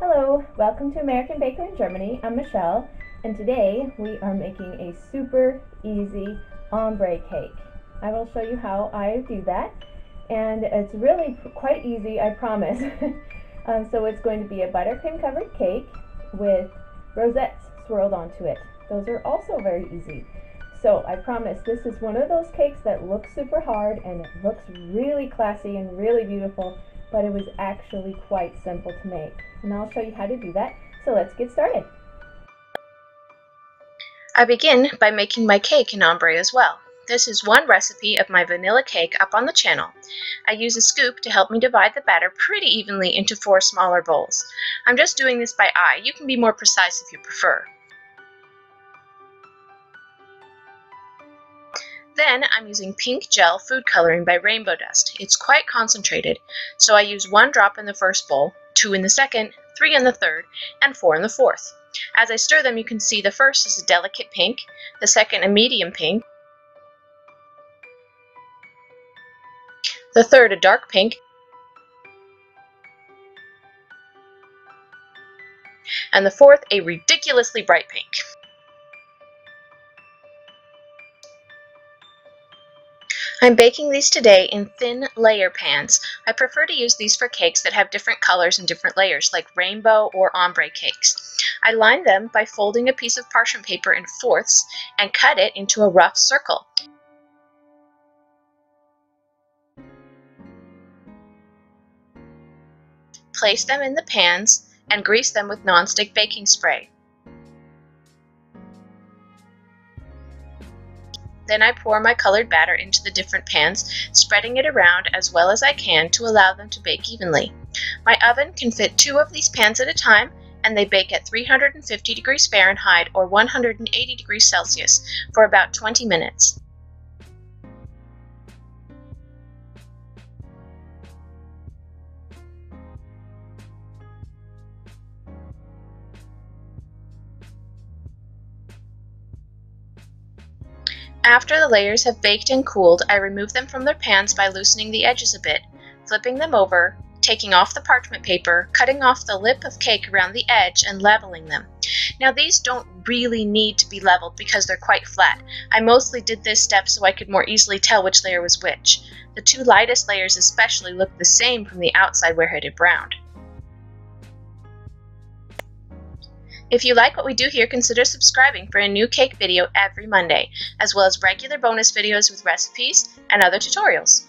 Hello, welcome to American Baker in Germany. I'm Michelle, and today we are making a super easy ombre cake. I will show you how I do that, and it's really quite easy, I promise. So it's going to be a buttercream covered cake with rosettes swirled onto it. Those are also very easy. So I promise this is one of those cakes that looks super hard and it looks really classy and really beautiful, but it was actually quite simple to make. And I'll show you how to do that. So let's get started. I begin by making my cake in ombre as well. This is one recipe of my vanilla cake up on the channel. I use a scoop to help me divide the batter pretty evenly into 4 smaller bowls. I'm just doing this by eye. You can be more precise if you prefer. Then I'm using pink gel food coloring by Rainbow Dust. It's quite concentrated, so I use 1 drop in the first bowl, 2 in the second, 3 in the third, and 4 in the fourth. As I stir them, you can see the first is a delicate pink, the second a medium pink, the third a dark pink, and the fourth a ridiculously bright pink. I'm baking these today in thin layer pans. I prefer to use these for cakes that have different colors and different layers, like rainbow or ombre cakes. I line them by folding a piece of parchment paper in fourths and cut it into a rough circle. Place them in the pans and grease them with nonstick baking spray. Then I pour my colored batter into the different pans, spreading it around as well as I can to allow them to bake evenly. My oven can fit 2 of these pans at a time, and they bake at 350 degrees Fahrenheit or 180 degrees Celsius for about 20 minutes. After the layers have baked and cooled, I remove them from their pans by loosening the edges a bit, flipping them over, taking off the parchment paper, cutting off the lip of cake around the edge, and leveling them. Now these don't really need to be leveled because they're quite flat. I mostly did this step so I could more easily tell which layer was which. The 2 lightest layers especially look the same from the outside where it had browned. If you like what we do here, consider subscribing for a new cake video every Monday, as well as regular bonus videos with recipes and other tutorials.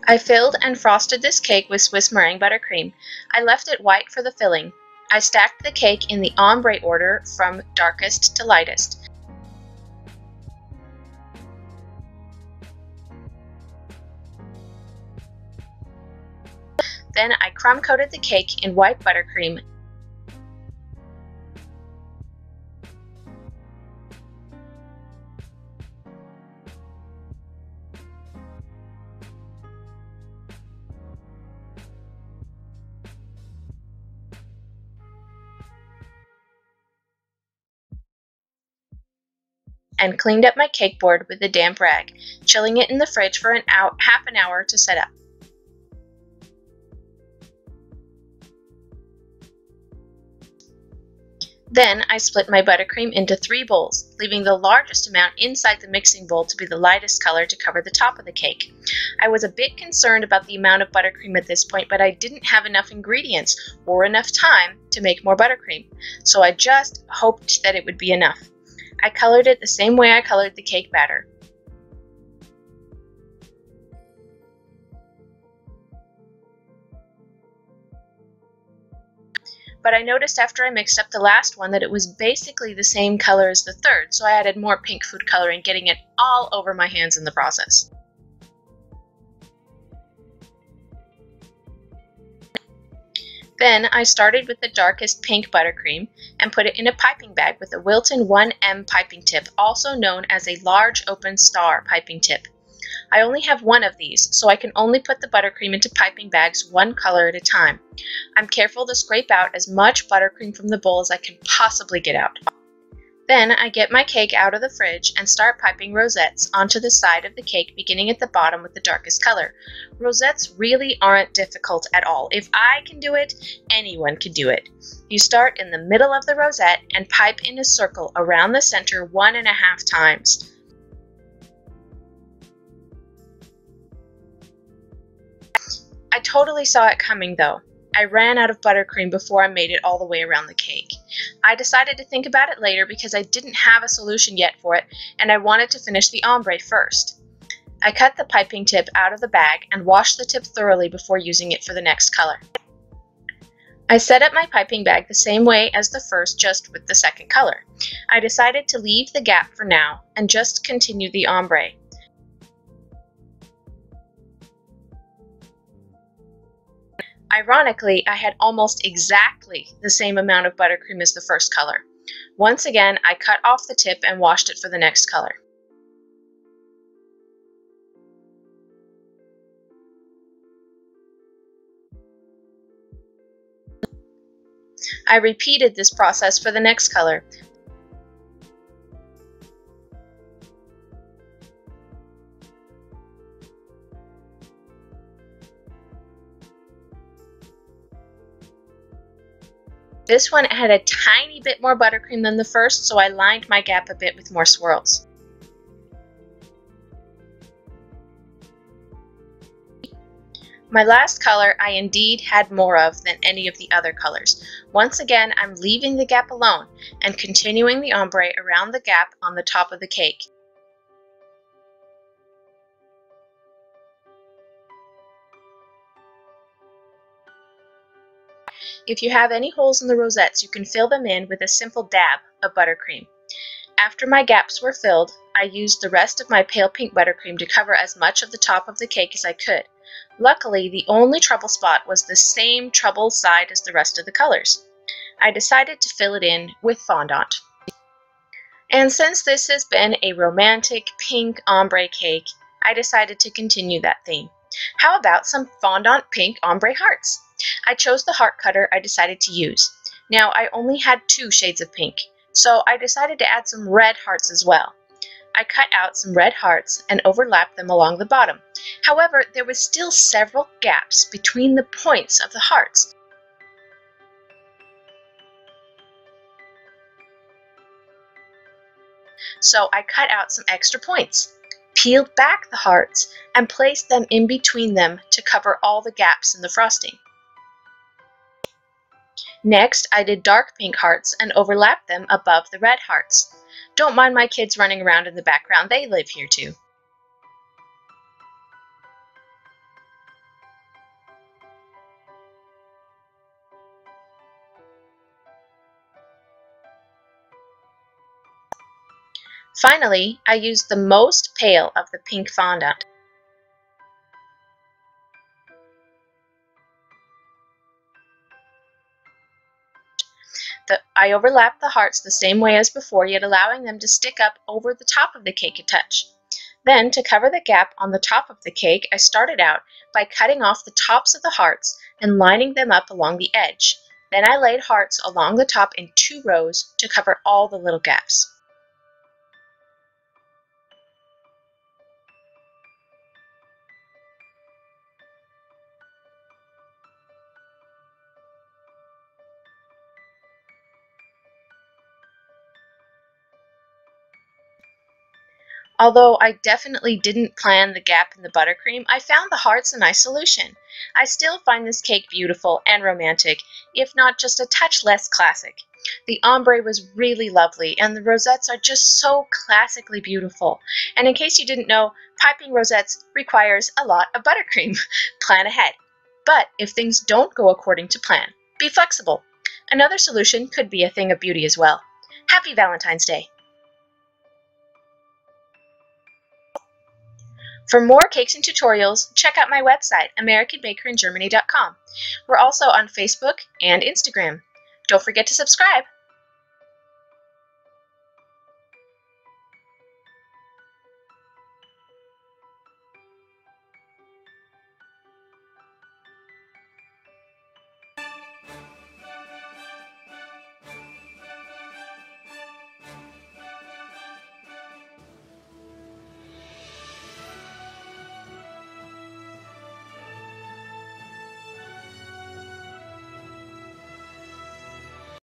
I filled and frosted this cake with Swiss meringue buttercream. I left it white for the filling. I stacked the cake in the ombre order from darkest to lightest. Then I crumb coated the cake in white buttercream. And cleaned up my cake board with a damp rag, chilling it in the fridge for half an hour to set up. Then I split my buttercream into 3 bowls, leaving the largest amount inside the mixing bowl to be the lightest color to cover the top of the cake. I was a bit concerned about the amount of buttercream at this point, but I didn't have enough ingredients or enough time to make more buttercream, so I just hoped that it would be enough. I colored it the same way I colored the cake batter. But I noticed after I mixed up the last one that it was basically the same color as the third, so I added more pink food coloring, getting it all over my hands in the process. Then I started with the darkest pink buttercream and put it in a piping bag with a Wilton 1M piping tip, also known as a large open star piping tip. I only have one of these, so I can only put the buttercream into piping bags one color at a time. I'm careful to scrape out as much buttercream from the bowl as I can possibly get out. Then I get my cake out of the fridge and start piping rosettes onto the side of the cake, beginning at the bottom with the darkest color. Rosettes really aren't difficult at all. If I can do it, anyone can do it. You start in the middle of the rosette and pipe in a circle around the center 1.5 times. I totally saw it coming though. I ran out of buttercream before I made it all the way around the cake. I decided to think about it later because I didn't have a solution yet for it, and I wanted to finish the ombre first. I cut the piping tip out of the bag and washed the tip thoroughly before using it for the next color. I set up my piping bag the same way as the first, just with the second color. I decided to leave the gap for now and just continue the ombre. Ironically, I had almost exactly the same amount of buttercream as the first color. Once again, I cut off the tip and washed it for the next color. I repeated this process for the next color. This one had a tiny bit more buttercream than the first, so I lined my gap a bit with more swirls. My last color I indeed had more of than any of the other colors. Once again, I'm leaving the gap alone and continuing the ombre around the gap on the top of the cake. If you have any holes in the rosettes, you can fill them in with a simple dab of buttercream. After my gaps were filled, I used the rest of my pale pink buttercream to cover as much of the top of the cake as I could. Luckily, the only trouble spot was the same trouble side as the rest of the colors. I decided to fill it in with fondant. And since this has been a romantic pink ombre cake, I decided to continue that theme. How about some fondant pink ombre hearts? I chose the heart cutter I decided to use. Now, I only had 2 shades of pink, so I decided to add some red hearts as well. I cut out some red hearts and overlapped them along the bottom. However, there was still several gaps between the points of the hearts. So I cut out some extra points, peeled back the hearts, and placed them in between them to cover all the gaps in the frosting. Next, I did dark pink hearts and overlapped them above the red hearts. Don't mind my kids running around in the background, they live here too. Finally, I used the most pale of the pink fondant. I overlapped the hearts the same way as before, yet allowing them to stick up over the top of the cake a touch. Then, to cover the gap on the top of the cake, I started out by cutting off the tops of the hearts and lining them up along the edge. Then I laid hearts along the top in 2 rows to cover all the little gaps. Although I definitely didn't plan the gap in the buttercream, I found the hearts a nice solution. I still find this cake beautiful and romantic, if not just a touch less classic. The ombre was really lovely, and the rosettes are just so classically beautiful. And in case you didn't know, piping rosettes requires a lot of buttercream. Plan ahead. But if things don't go according to plan, be flexible. Another solution could be a thing of beauty as well. Happy Valentine's Day! For more cakes and tutorials, check out my website, AmericanBakerInGermany.com. We're also on Facebook and Instagram. Don't forget to subscribe.